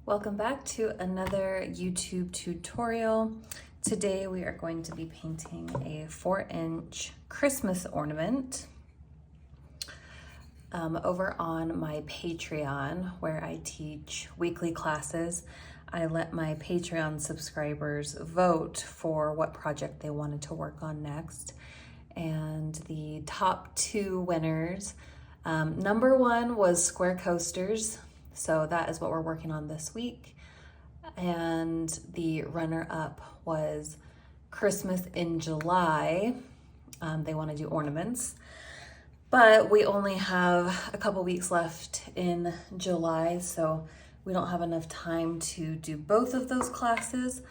Welcome back to another YouTube tutorial. Today we are going to be painting a 4-inch Christmas ornament over on my Patreon where I teach weekly classes. I let my Patreon subscribers vote for what project they wanted to work on next. And the top 2 winners, number 1 was square coasters. So that is what we're working on this week. And the runner-up was Christmas in July. They want to do ornaments, but we only have a couple weeks left in July, so we don't have enough time to do both of those classes.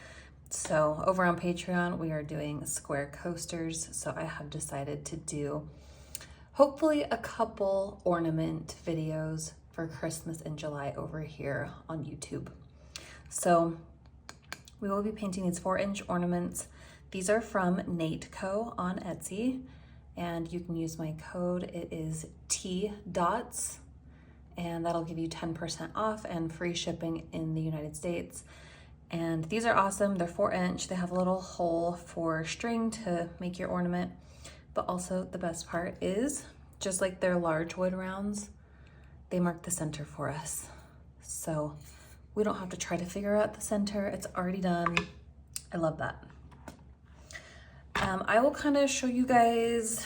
So over on Patreon, we are doing square coasters. So I have decided to do hopefully a couple ornament videos for Christmas in July over here on YouTube. So we will be painting these 4-inch ornaments. These are from Nateco on Etsy, and you can use my code. It is TDOTS, and that'll give you 10% off and free shipping in the United States. And these are awesome. They're 4-inch. They have a little hole for string to make your ornament, but also the best part is, just like their large wood rounds, they mark the center for us. So we don't have to try to figure out the center. It's already done. I love that. I will kind of show you guys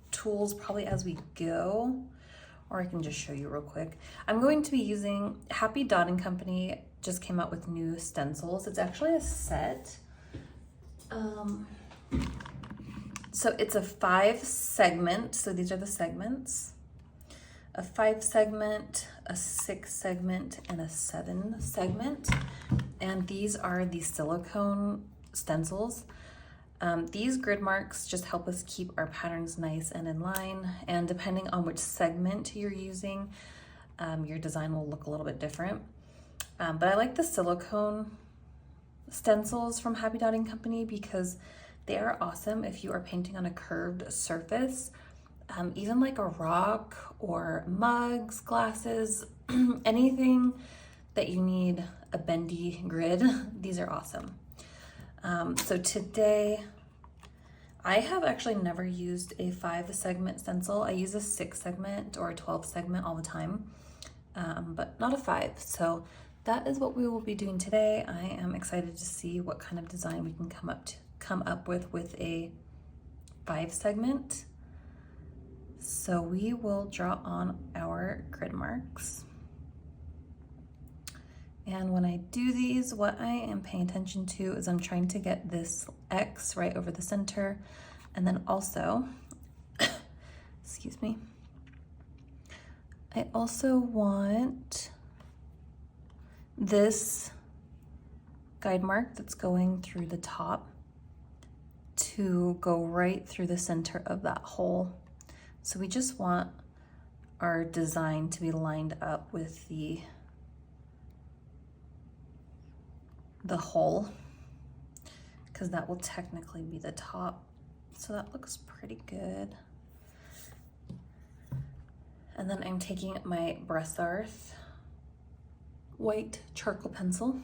tools probably as we go, or I can just show you real quick. I'm going to be using Happy Dotting Company, just came out with new stencils. It's actually a set. So it's a 5-segment. So these are the segments. A 5-segment, a 6-segment, and a 7-segment. And these are the silicone stencils. These grid marks just help us keep our patterns nice and in line. And depending on which segment you're using, your design will look a little bit different. But I like the silicone stencils from Happy Dotting Company because they are awesome if you are painting on a curved surface. Even like a rock or mugs, glasses, anything that you need a bendy grid, these are awesome. So today, I have actually never used a 5-segment stencil. I use a 6-segment or a 12-segment all the time, but not a 5. So that is what we will be doing today. I am excited to see what kind of design we can come up with a 5-segment. So we will draw on our grid marks. And when I do these, what I am paying attention to is I'm trying to get this X right over the center. And then also, excuse me, I also want this guide mark that's going through the top to go right through the center of that hole. So we just want our design to be lined up with the hole, because that will technically be the top. So that looks pretty good. And then I'm taking my DecoArt White charcoal pencil.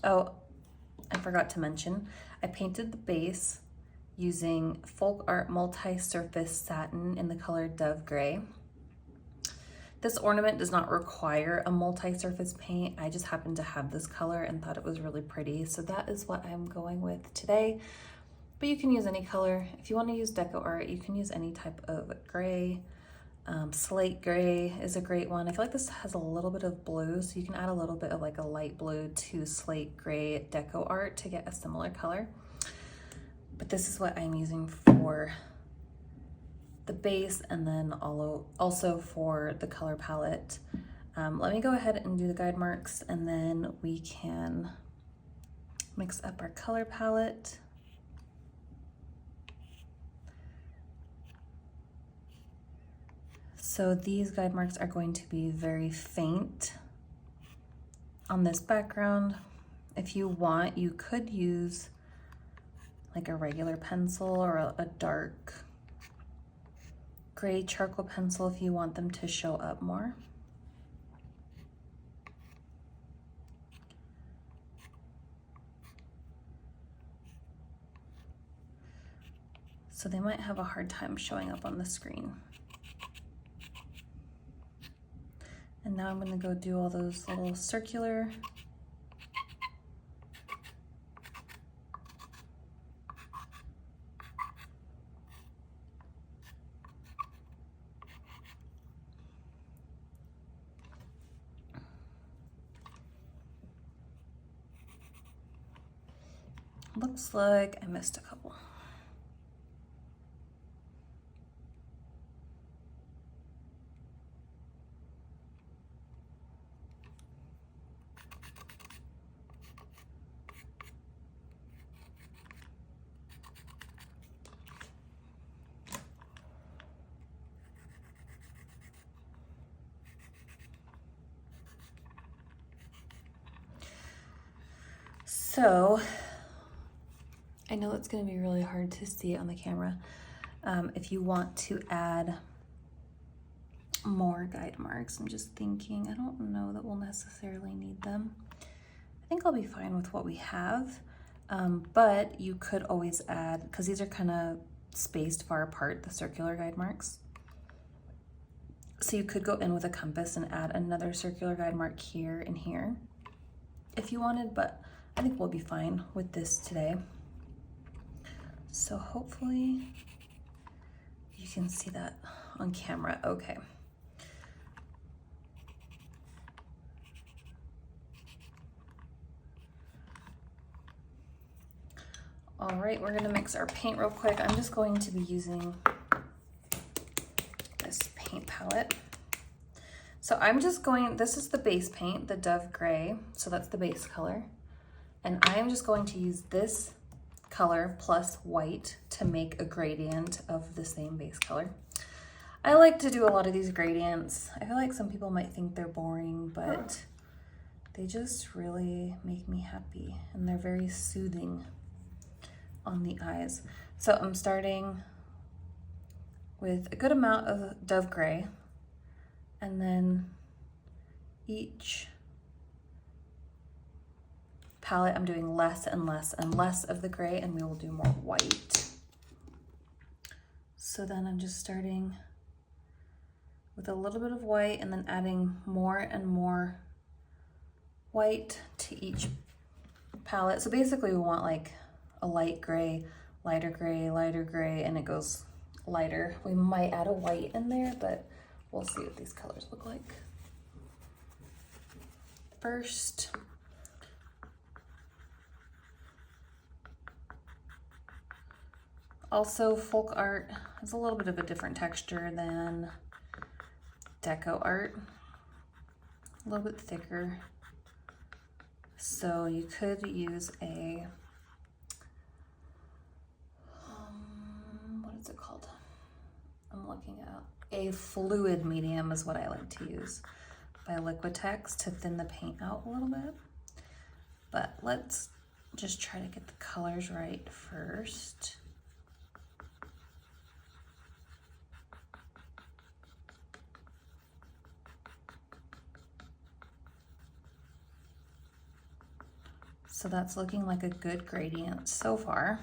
Oh, I forgot to mention, I painted the base using FolkArt multi-surface satin in the color Dove Gray. This ornament does not require a multi-surface paint. I just happened to have this color and thought it was really pretty. So that is what I'm going with today. But you can use any color. If you want to use DecoArt, you can use any type of gray. Slate gray is a great one. I feel like this has a little bit of blue, so you can add a little bit of like a light blue to slate gray DecoArt to get a similar color. But this is what I'm using for the base and then also for the color palette. Let me go ahead and do the guide marks, and then we can mix up our color palette. So these guide marks are going to be very faint on this background. If you want, you could use like a regular pencil or a dark gray charcoal pencil if you want them to show up more. so they might have a hard time showing up on the screen. And now I'm gonna go do all those little circular looks like I missed a couple. So I know it's going to be really hard to see it on the camera. If you want to add more guide marks, I'm just thinking, I don't know that we'll necessarily need them. I think I'll be fine with what we have, but you could always add, because these are kind of spaced far apart, the circular guide marks. So you could go in with a compass and add another circular guide mark here and here if you wanted, but I think we'll be fine with this today. So hopefully you can see that on camera. Okay. All right, we're gonna mix our paint real quick. I'm just going to be using this paint palette. So I'm just going, this is the base paint, the Dove Gray. So that's the base color. And I am just going to use this color plus white to make a gradient of the same base color. I like to do a lot of these gradients. I feel like some people might think they're boring, but they just really make me happy and they're very soothing on the eyes. So I'm starting with a good amount of Dove Gray, and then each palette I'm doing less and less and less of the gray, and we will do more white. So then I'm just starting with a little bit of white and then adding more and more white to each palette. So basically we want like a light gray, lighter gray, and it goes lighter. We might add a white in there, but we'll see what these colors look like. First, also, FolkArt has a little bit of a different texture than DecoArt, a little bit thicker. So you could use a, what is it called? I'm looking at a fluid medium is what I like to use by Liquitex to thin the paint out a little bit. But let's just try to get the colors right first. So that's looking like a good gradient so far.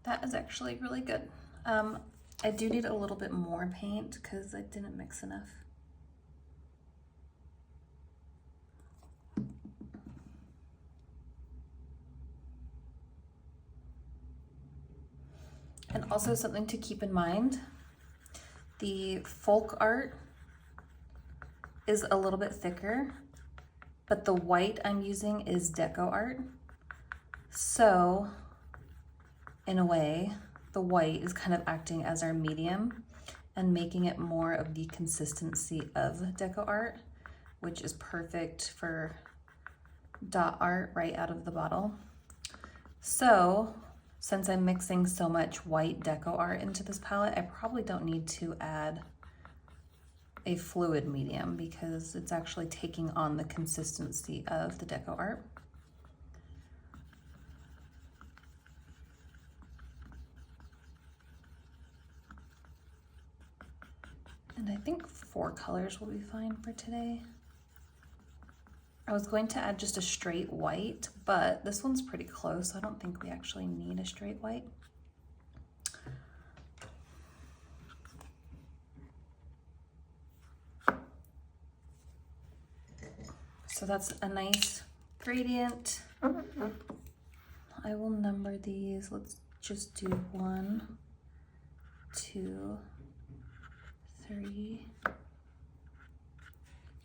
That is actually really good. I do need a little bit more paint because I didn't mix enough. And also something to keep in mind, the FolkArt is a little bit thicker, but the white I'm using is DecoArt. So in a way, the white is kind of acting as our medium and making it more of the consistency of DecoArt, which is perfect for dot art right out of the bottle. So since I'm mixing so much white DecoArt into this palette, I probably don't need to add a fluid medium because it's actually taking on the consistency of the DecoArt. And I think 4 colors will be fine for today. I was going to add just a straight white, but this one's pretty close. So I don't think we actually need a straight white. So that's a nice gradient. I will number these. Let's just do 1, 2, 3,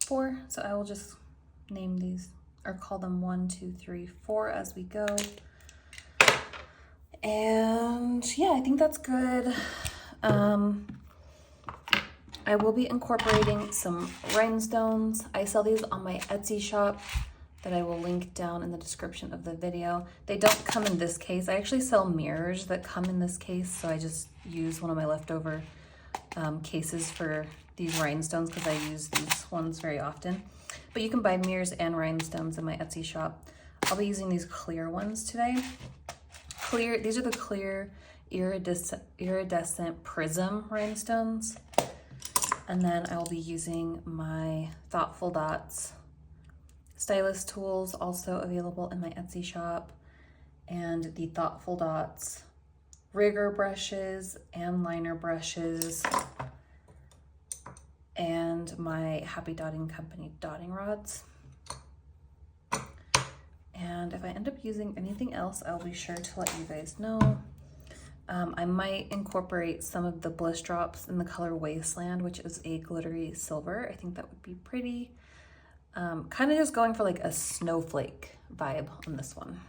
4. So I will just name these or call them 1, 2, 3, 4 as we go. And yeah, I think that's good. I will be incorporating some rhinestones. I sell these on my Etsy shop that I will link down in the description of the video. They don't come in this case. I actually sell mirrors that come in this case, so I just use one of my leftover cases for these rhinestones because I use these ones very often. But you can buy mirrors and rhinestones in my Etsy shop. I'll be using these clear ones today. These are the clear iridescent prism rhinestones. And then I will be using my Thoughtful Dots stylus tools, also available in my Etsy shop, and the Thoughtful Dots rigger brushes and liner brushes, and my Happy Dotting Company dotting rods. And if I end up using anything else, I'll be sure to let you guys know. I might incorporate some of the Bliss drops in the color Wasteland, which is a glittery silver. I think that would be pretty. Kind of just going for like a snowflake vibe on this one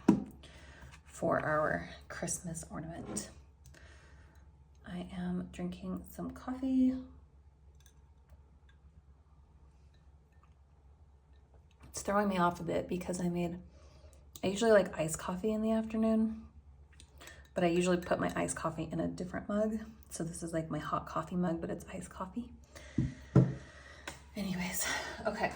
for our Christmas ornament. I am drinking some coffee. It's throwing me off a bit because I usually like iced coffee in the afternoon, but I usually put my iced coffee in a different mug. So this is like my hot coffee mug, but it's iced coffee. Anyways, okay.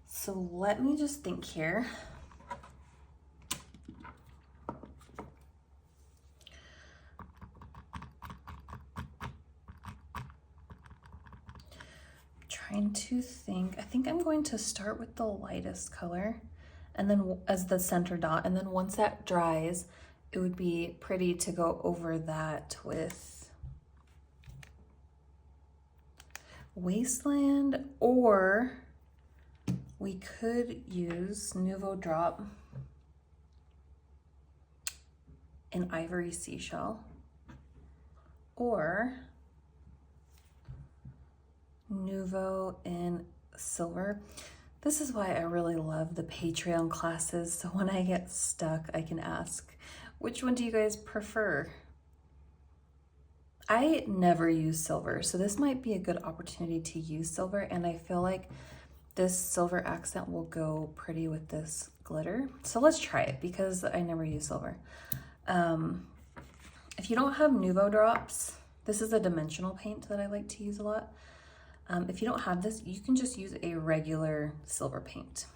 So let me just think here. Trying to think. I think I'm going to start with the lightest color and then as the center dot, and then once that dries, it would be pretty to go over that with Wasteland, or we could use Nuvo drop in ivory seashell, or Nuvo in silver. This is why I really love the Patreon classes, so when I get stuck, I can ask, which one do you guys prefer? I never use silver, so this might be a good opportunity to use silver, and I feel like this silver accent will go pretty with this glitter. So let's try it because I never use silver. If you don't have Nuvo drops, this is a dimensional paint that I like to use a lot. If you don't have this, you can just use a regular silver paint.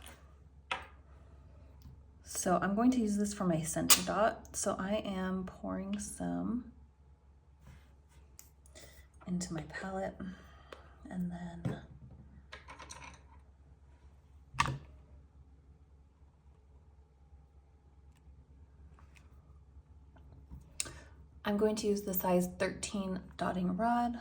So I'm going to use this for my center dot. So I am pouring some into my palette, and then I'm going to use the size 13 dotting rod.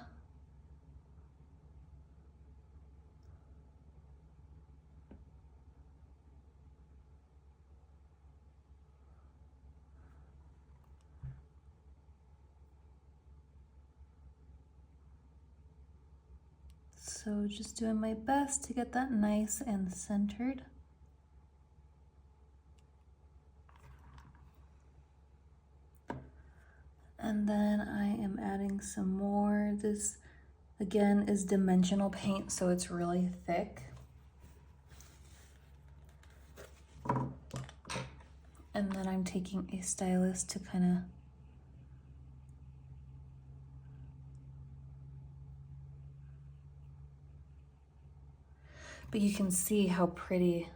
So just doing my best to get that nice and centered. And then I am adding some more. This again is dimensional paint, so it's really thick. and then I'm taking a stylus to kind of but you can see how pretty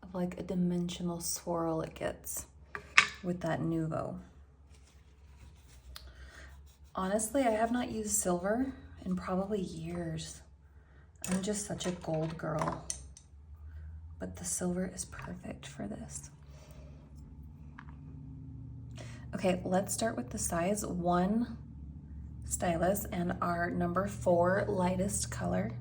of like a dimensional swirl it gets with that Nuvo. Honestly, I have not used silver in probably years. I'm just such a gold girl, but the silver is perfect for this. Okay, let's start with the size 1 stylus and our number 4 lightest color.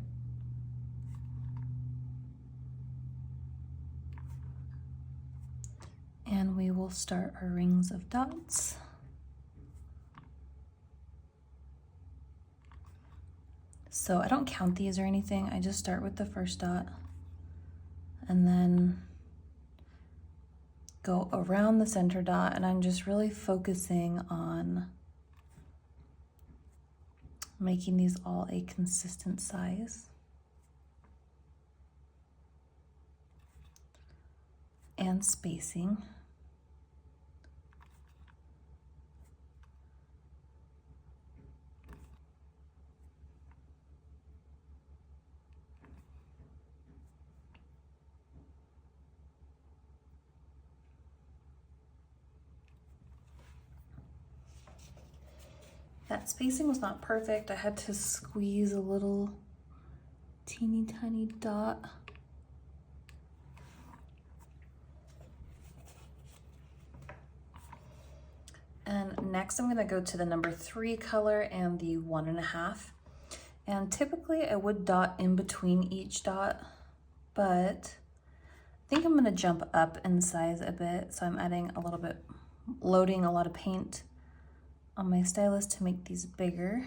And we will start our rings of dots. So I don't count these or anything, I just start with the first dot and then go around the center dot, and I'm just really focusing on making these all a consistent size. And spacing. That spacing was not perfect. I had to squeeze a little teeny tiny dot. And next I'm gonna go to the number 3 color and the 1.5. And typically I would dot in between each dot, but I think I'm gonna jump up in size a bit. So I'm adding a little bit, loading a lot of paint on my stylus to make these bigger.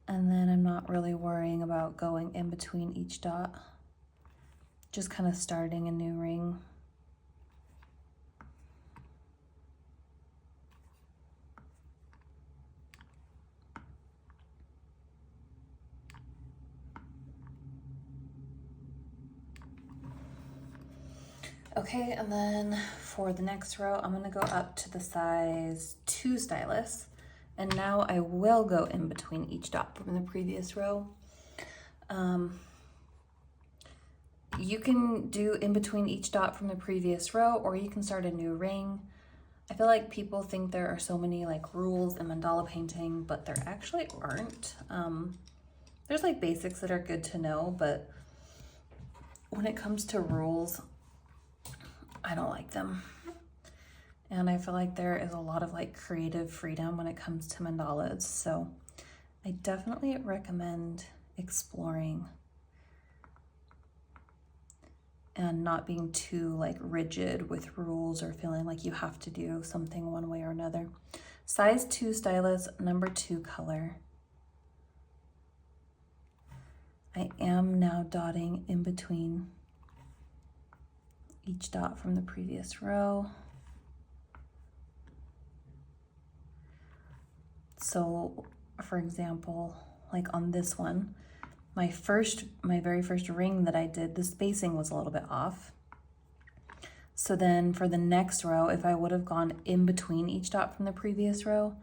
And then I'm not really worrying about going in between each dot. Just kind of starting a new ring. Okay, and then for the next row, I'm gonna go up to the size 2 stylus. And now I will go in between each dot from the previous row. You can do in between each dot from the previous row, or you can start a new ring. I feel like people think there are so many like rules in mandala painting, but there actually aren't. There's like basics that are good to know, but when it comes to rules, I don't like them. And I feel like there is a lot of like creative freedom when it comes to mandalas. So I definitely recommend exploring and not being too like rigid with rules or feeling like you have to do something one way or another. Size 2 stylus, number 2 color. I am now dotting in between each dot from the previous row. So for example, like on this one, my very first ring that I did, the spacing was a little bit off. So then for the next row, if I would have gone in between each dot from the previous row,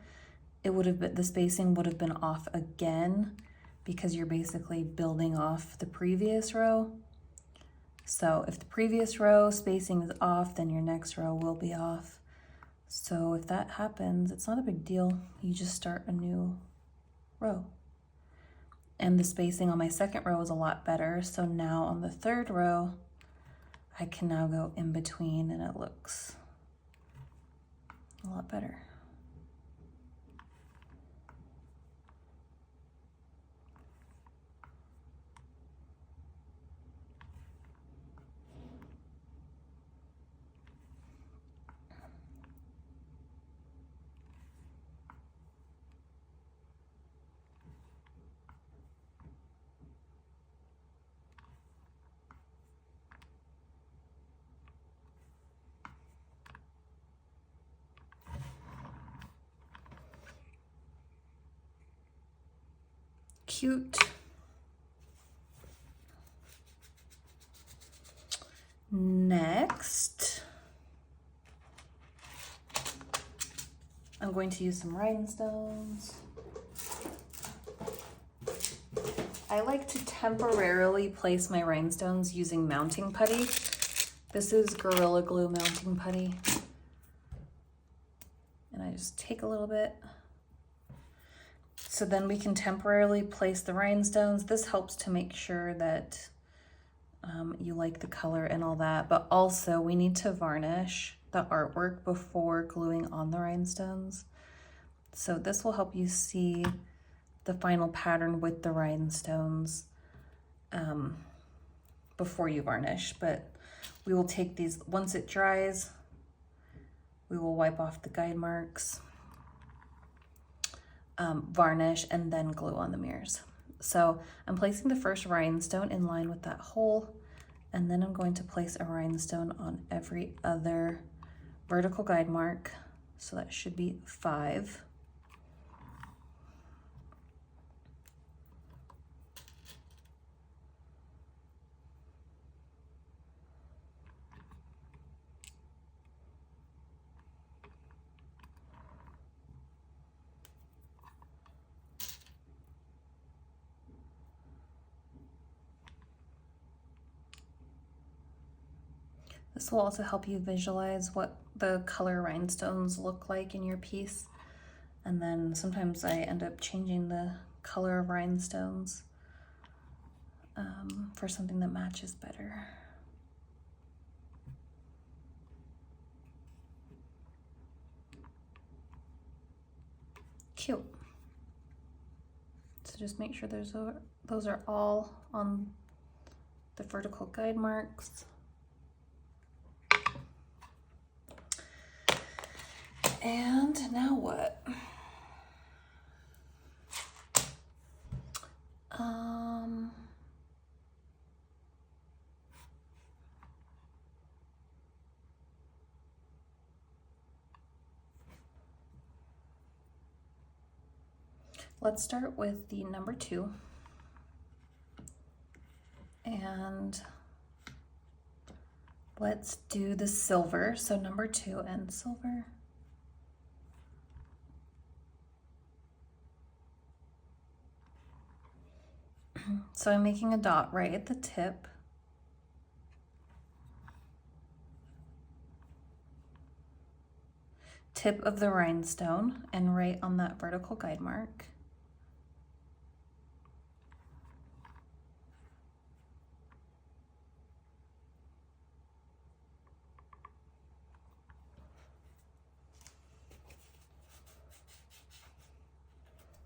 it would have been, the spacing would have been off again, because you're basically building off the previous row. So if the previous row spacing is off, then your next row will be off. So if that happens, it's not a big deal. You just start a new row. And the spacing on my second row is a lot better. So now on the third row, I can now go in between and it looks a lot better. Cute. Next, I'm going to use some rhinestones. I like to temporarily place my rhinestones using mounting putty. This is Gorilla Glue mounting putty. And I just take a little bit. So then we can temporarily place the rhinestones. This helps to make sure that you like the color and all that, but also we need to varnish the artwork before gluing on the rhinestones. So this will help you see the final pattern with the rhinestones before you varnish. But we will take these, once it dries, we will wipe off the guide marks, varnish, and then glue on the mirrors. So I'm placing the first rhinestone in line with that hole, and then I'm going to place a rhinestone on every other vertical guide mark. So that should be 5. This will also help you visualize what the color rhinestones look like in your piece. And then sometimes I end up changing the color of rhinestones for something that matches better. Cute. So just make sure those are all on the vertical guide marks. And now what? Let's start with the number 2. And let's do the silver. So number 2 and silver. So I'm making a dot right at the tip. Tip of the rhinestone and right on that vertical guide mark.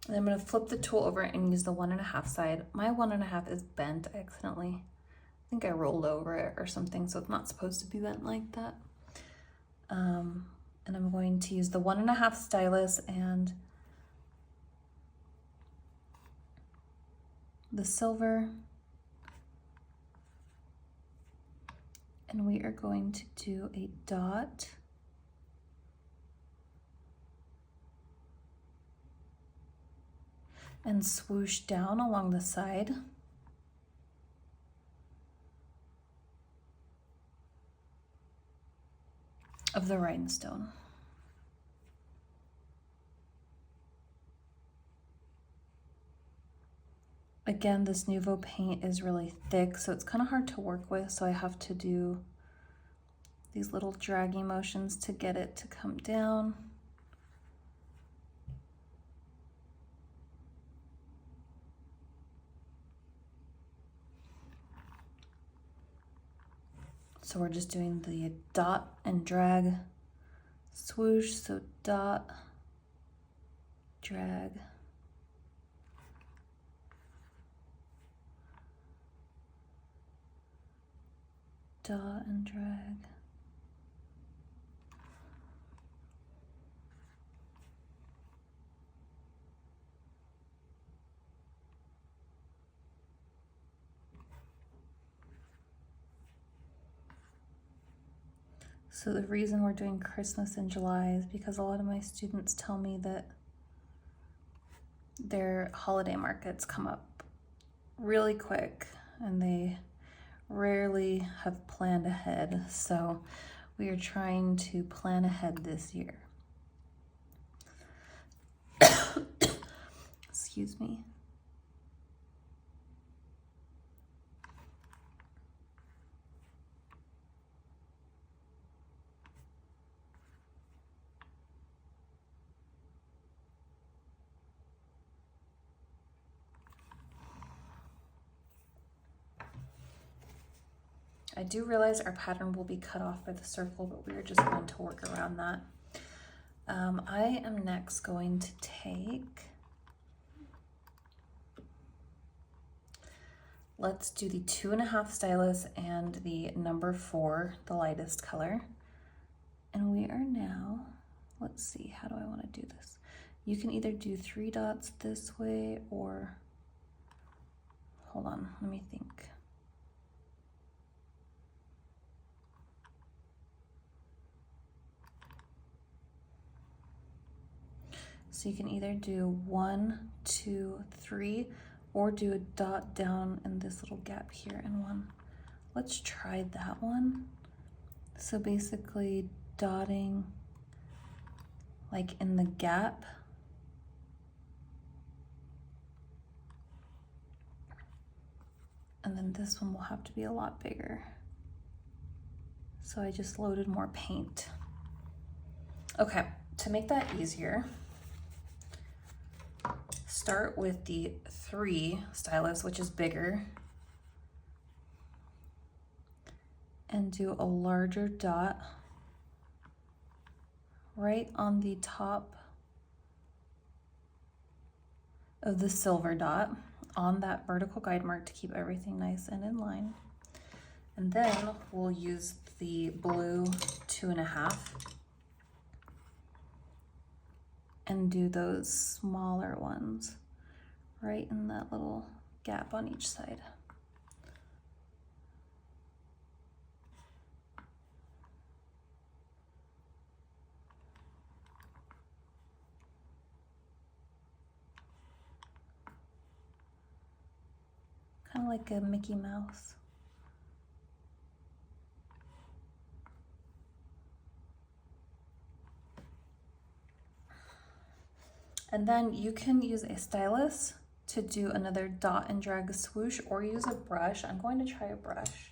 And I'm going to flip the tool over and use the 1.5 side. My 1.5 is bent accidentally. I think I rolled over it or something, so it's not supposed to be bent like that. And I'm going to use the 1.5 stylus and the silver. And we are going to do a dot. And swoosh down along the side. Of the rhinestone. Again, this Nuvo paint is really thick, so it's kind of hard to work with, so I have to do these little draggy motions to get it to come down. So we're just doing the dot and drag, swoosh, so dot, drag, dot and drag. So the reason we're doing Christmas in July is because a lot of my students tell me that their holiday markets come up really quick and they rarely have planned ahead. So we are trying to plan ahead this year. excuse me. I do realize our pattern will be cut off by the circle, but we're just going to work around that. I am next going to take, let's do the 2.5 stylus and the number 4, the lightest color. And we are now, let's see, how do I want to do this? You can either do 3 dots this way or, hold on, let me think. So you can either do 1, 2, 3, or do a dot down in this little gap here and 1. Let's try that one. So basically dotting like in the gap. And then this one will have to be a lot bigger. So I just loaded more paint. Okay, to make that easier, start with the 3 stylus, which is bigger, and do a larger dot right on the top of the silver dot on that vertical guide mark to keep everything nice and in line. And then we'll use the blue 2.5 and do those smaller ones right in that little gap on each side. Kind of like a Mickey Mouse. And then you can use a stylus to do another dot and drag swoosh, or use a brush. I'm going to try a brush.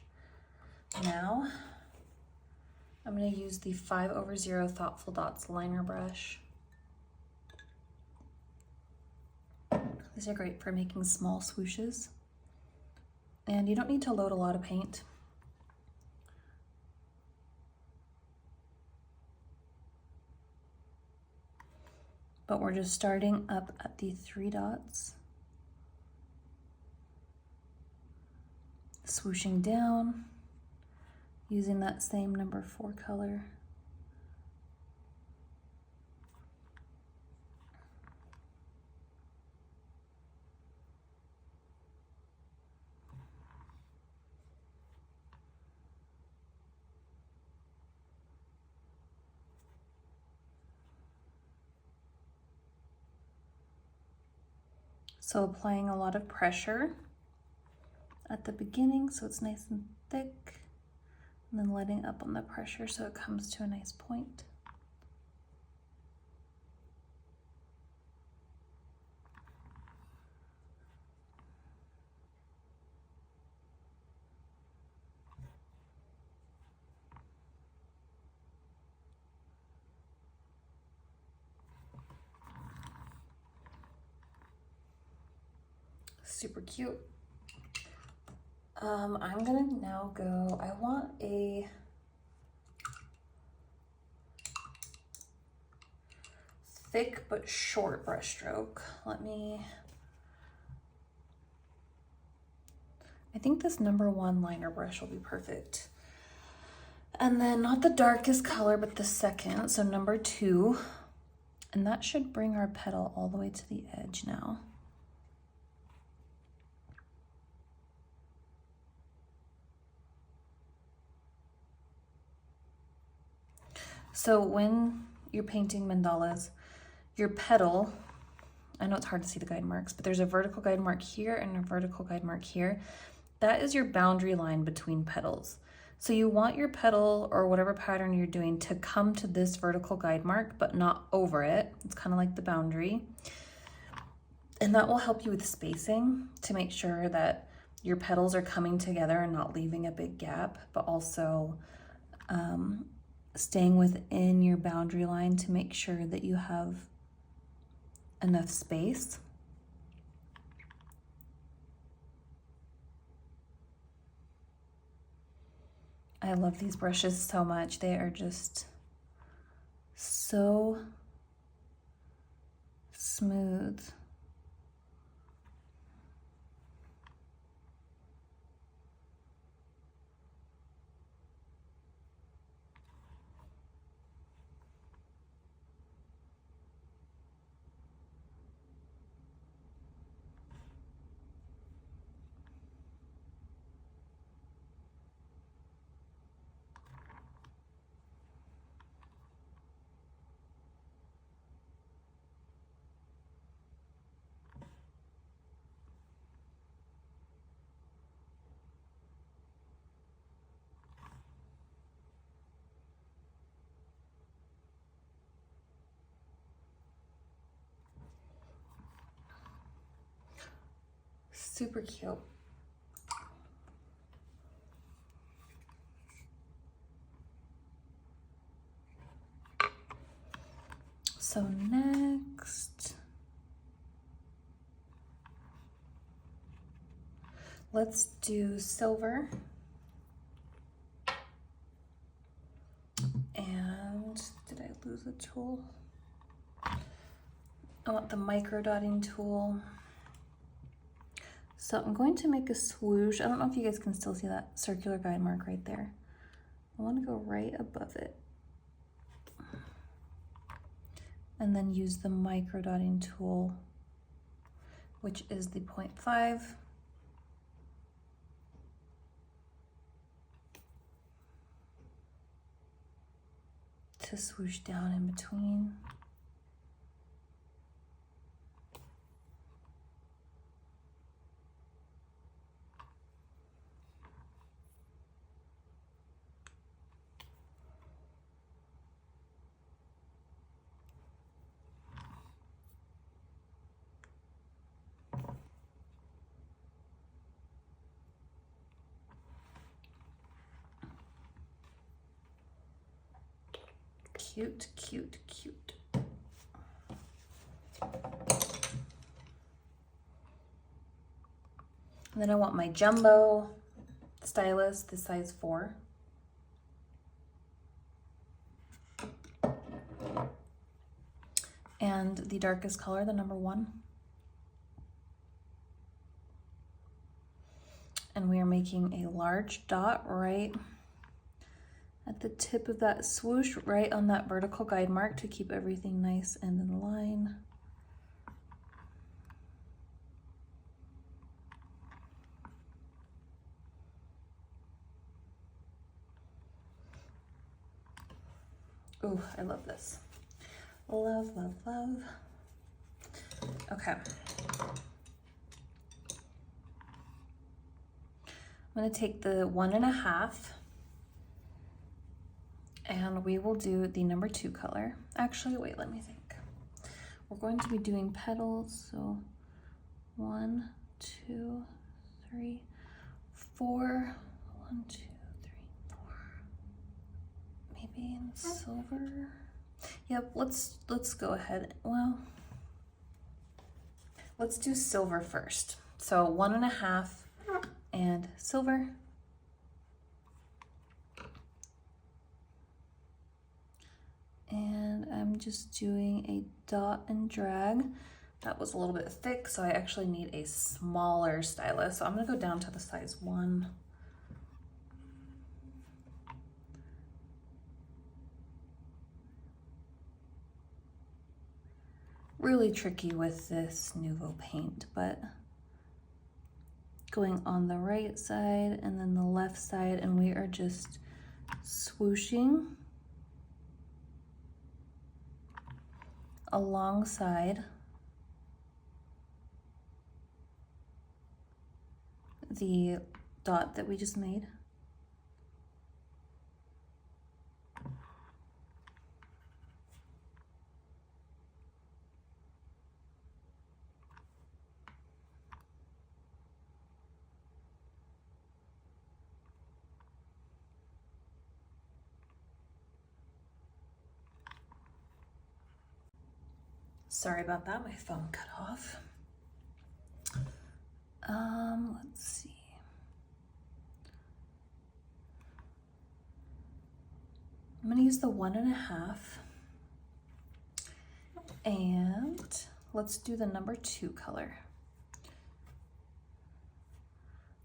Now, I'm going to use the 5/0 Thoughtful Dots liner brush. These are great for making small swooshes. And you don't need to load a lot of paint. But we're just starting up at the 3 dots, swooshing down, using that same number 4 color. So applying a lot of pressure at the beginning so it's nice and thick, and then letting up on the pressure so it comes to a nice point. Super cute. I'm gonna now go, I want a thick but short brush stroke. I think this number 1 liner brush will be perfect. And then not the darkest color, but the second, so number 2. And that should bring our petal all the way to the edge now. So when you're painting mandalas, your petal, I know it's hard to see the guide marks, but there's a vertical guide mark here and a vertical guide mark here. That is your boundary line between petals. So you want your petal or whatever pattern you're doing to come to this vertical guide mark, but not over it. It's kind of like the boundary. And that will help you with spacing to make sure that your petals are coming together and not leaving a big gap, but also staying within your boundary line to make sure that you have enough space. I love these brushes so much. They are just so smooth. Super cute. So next, let's do silver. And did I lose a tool? I want the micro dotting tool. So I'm going to make a swoosh. I don't know if you guys can still see that circular guide mark right there. I want to go right above it. And then use the micro dotting tool, which is the 0.5. To swoosh down in between. Cute, cute, cute. And then I want my jumbo stylus, the size 4. And the darkest color, the number 1. And we are making a large dot right at the tip of that swoosh, right on that vertical guide mark to keep everything nice and in line. Ooh, I love this. Love, love, love. Okay. I'm gonna take the 1.5 and we will do the number 2 color. Actually, wait, let me think. We're going to be doing petals, so 1, 2, 3, 4. 1, 2, 3, 4. Maybe in silver. Yep, let's go ahead. Well, let's do silver first. So 1.5 and silver. And I'm just doing a dot and drag. That was a little bit thick, so I actually need a smaller stylus. So I'm gonna go down to the size 1. Really tricky with this Nuvo paint, but going on the right side and then the left side, and we are just swooshing alongside the dot that we just made. Sorry about that, my phone cut off. Let's see. I'm gonna use the 1.5, and let's do the number 2 color.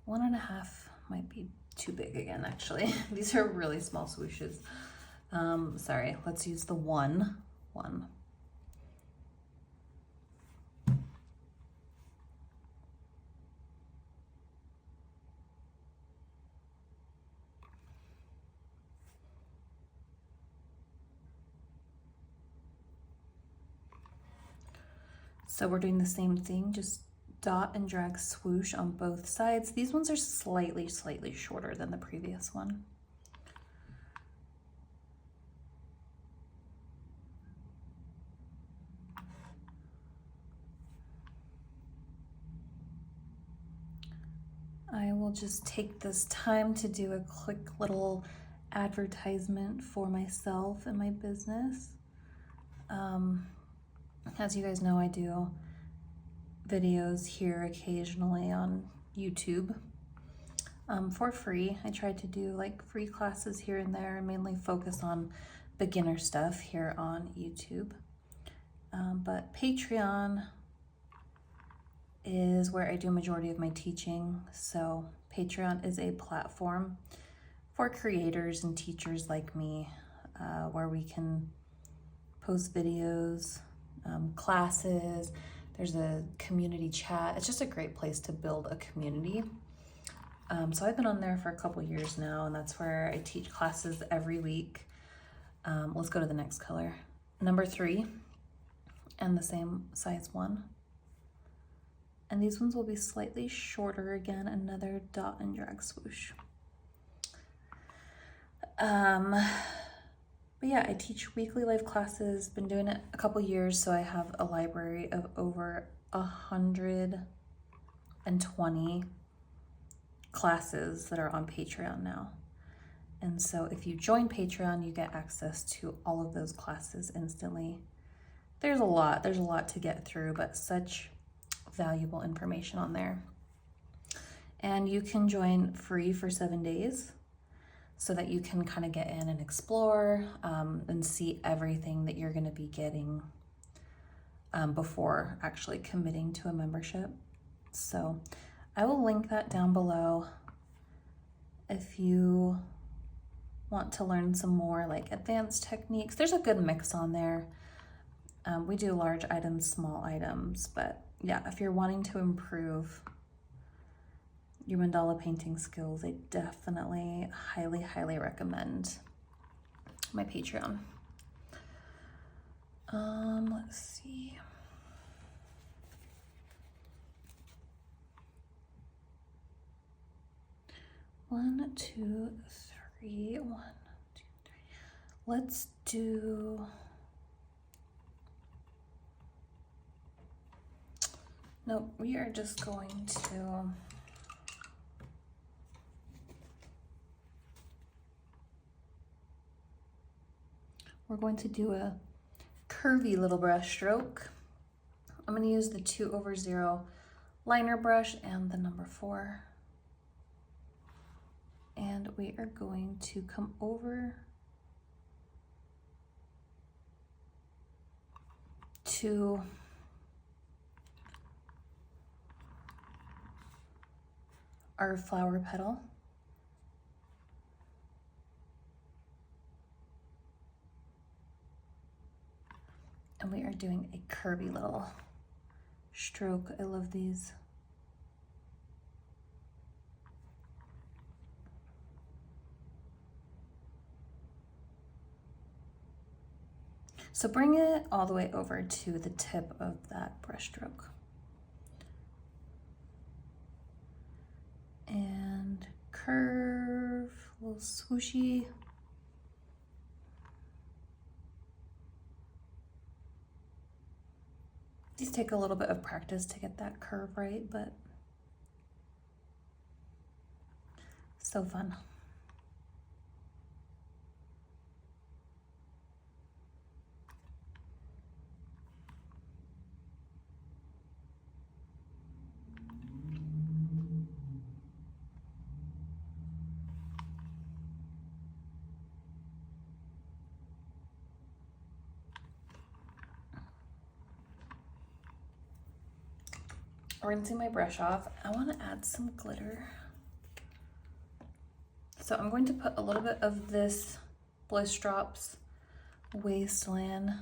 1.5 might be too big again, actually. These are really small swooshes. Sorry, let's use the 1. So we're doing the same thing, just dot and drag swoosh on both sides. These ones are slightly shorter than the previous one. I will just take this time to do a quick little advertisement for myself and my business. As you guys know, I do videos here occasionally on YouTube for free. I try to do like free classes here and there and mainly focus on beginner stuff here on YouTube. But Patreon is where I do a majority of my teaching. So Patreon is a platform for creators and teachers like me, where we can post videos, classes. There's a community chat. It's just a great place to build a community. So I've been on there for a couple years now, and that's where I teach classes every week. Let's go to the next color. Number 3, and the same size 1. And these ones will be slightly shorter again, another dot and drag swoosh. But yeah, I teach weekly live classes, been doing it a couple years, so I have a library of over 120 classes that are on Patreon now. And so if you join Patreon, you get access to all of those classes instantly. There's a lot to get through, but such valuable information on there. And you can join free for 7 days, so that you can kind of get in and explore and see everything that you're going to be getting before actually committing to a membership. So I will link that down below if you want to learn some more like advanced techniques. There's a good mix on there. We do large items, small items, but yeah, if you're wanting to improve your mandala painting skills, I definitely highly recommend my Patreon. Let's see. One, two, three. Let's do. Nope, we are just going to. We're going to do a curvy little brush stroke. I'm going to use the 2/0 liner brush and the number 4. And we are going to come over to our flower petal. And we are doing a curvy little stroke. I love these. So bring it all the way over to the tip of that brush stroke. And curve, a little swooshy. These take a little bit of practice to get that curve right, but so fun. rinsing my brush off, I want to add some glitter. So I'm going to put a little bit of this Bliss Drops Wasteland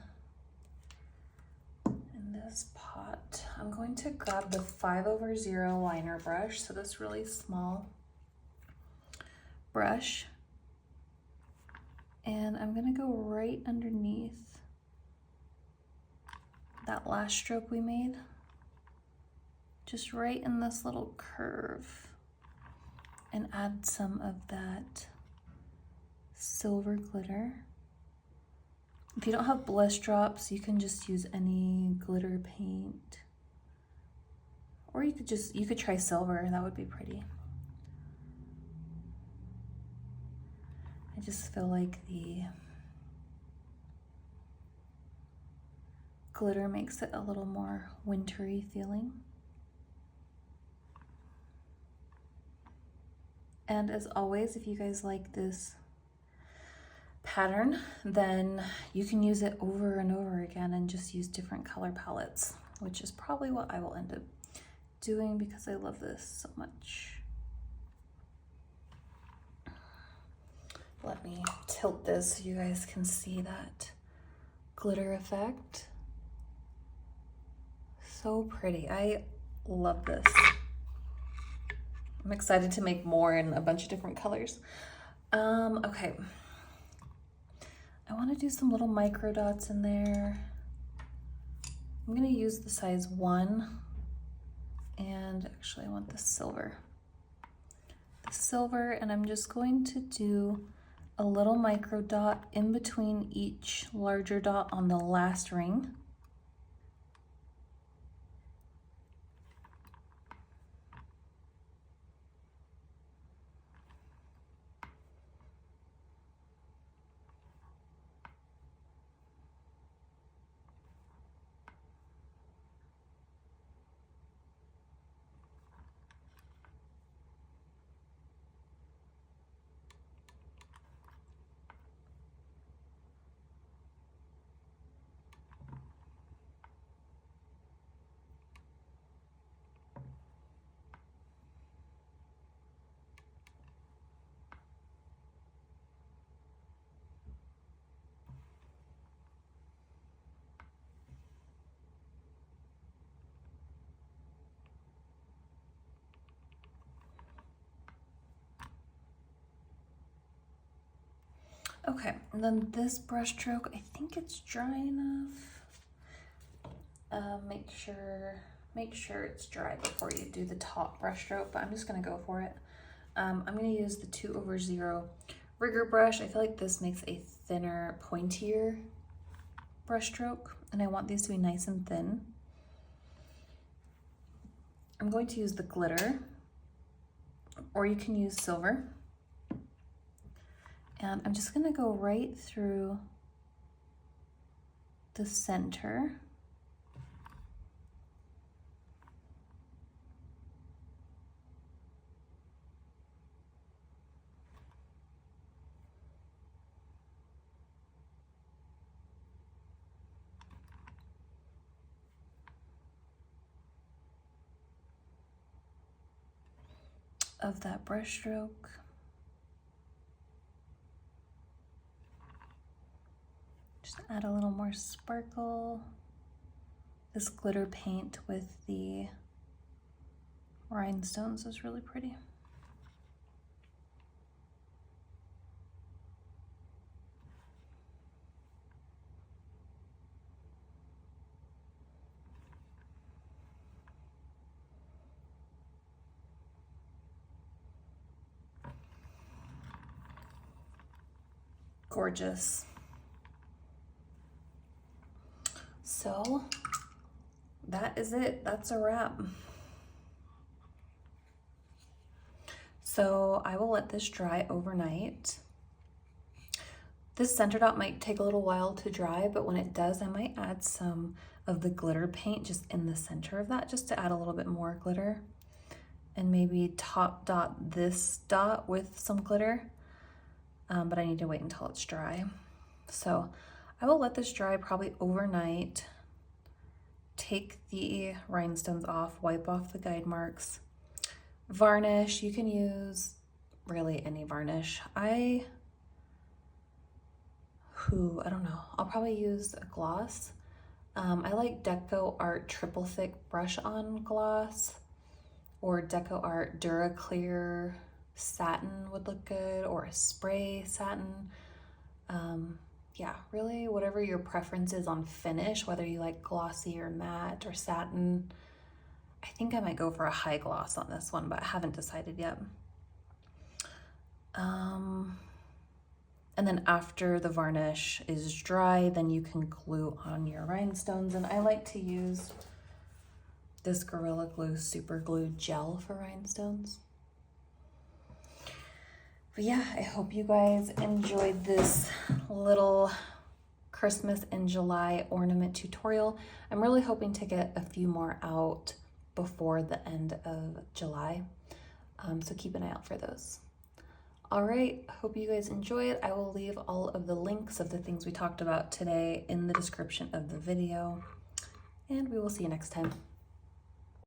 in this pot. I'm going to grab the 5/0 liner brush, so this really small brush, and I'm gonna go right underneath that last stroke we made, just right in this little curve, and add some of that silver glitter. If you don't have Bliss Drops, you can just use any glitter paint, or you could try silver. That would be pretty. I just feel like the glitter makes it a little more wintry feeling. And as always, if you guys like this pattern, then you can use it over and over again and just use different color palettes, which is probably what I will end up doing because I love this so much. Let me tilt this so you guys can see that glitter effect. So pretty. I love this. I'm excited to make more in a bunch of different colors. Okay. I want to do some little micro dots in there. I'm going to use the size 1, and actually I want the silver. And I'm just going to do a little micro dot in between each larger dot on the last ring. Okay, and then this brush stroke, I think it's dry enough. Make sure it's dry before you do the top brush stroke, but I'm just gonna go for it. I'm gonna use the 2/0 rigger brush. I feel like this makes a thinner, pointier brush stroke, and I want these to be nice and thin. I'm going to use the glitter, or you can use silver. And I'm just gonna go right through the center. Of that brush stroke. Just add a little more sparkle. This glitter paint with the rhinestones is really pretty. Gorgeous. So that is it. That's a wrap. So I will let this dry overnight. This center dot might take a little while to dry, but when it does, I might add some of the glitter paint just in the center of that, just to add a little bit more glitter, and maybe top dot this dot with some glitter. But I need to wait until it's dry. So I will let this dry probably overnight, take the rhinestones off, wipe off the guide marks. Varnish, you can use really any varnish. I don't know, I'll probably use a gloss. I like DecoArt Triple Thick Brush On Gloss, or DecoArt DuraClear Satin would look good, or a spray satin. Yeah, really whatever your preference is on finish, whether you like glossy or matte or satin. I think I might go for a high gloss on this one, but I haven't decided yet. And then after the varnish is dry, then you can glue on your rhinestones. And I like to use this Gorilla Glue Super Glue Gel for rhinestones. But yeah, I hope you guys enjoyed this little Christmas in July ornament tutorial. I'm really hoping to get a few more out before the end of July. So keep an eye out for those. All right, hope you guys enjoy it. I will leave all of the links of the things we talked about today in the description of the video, and we will see you next time.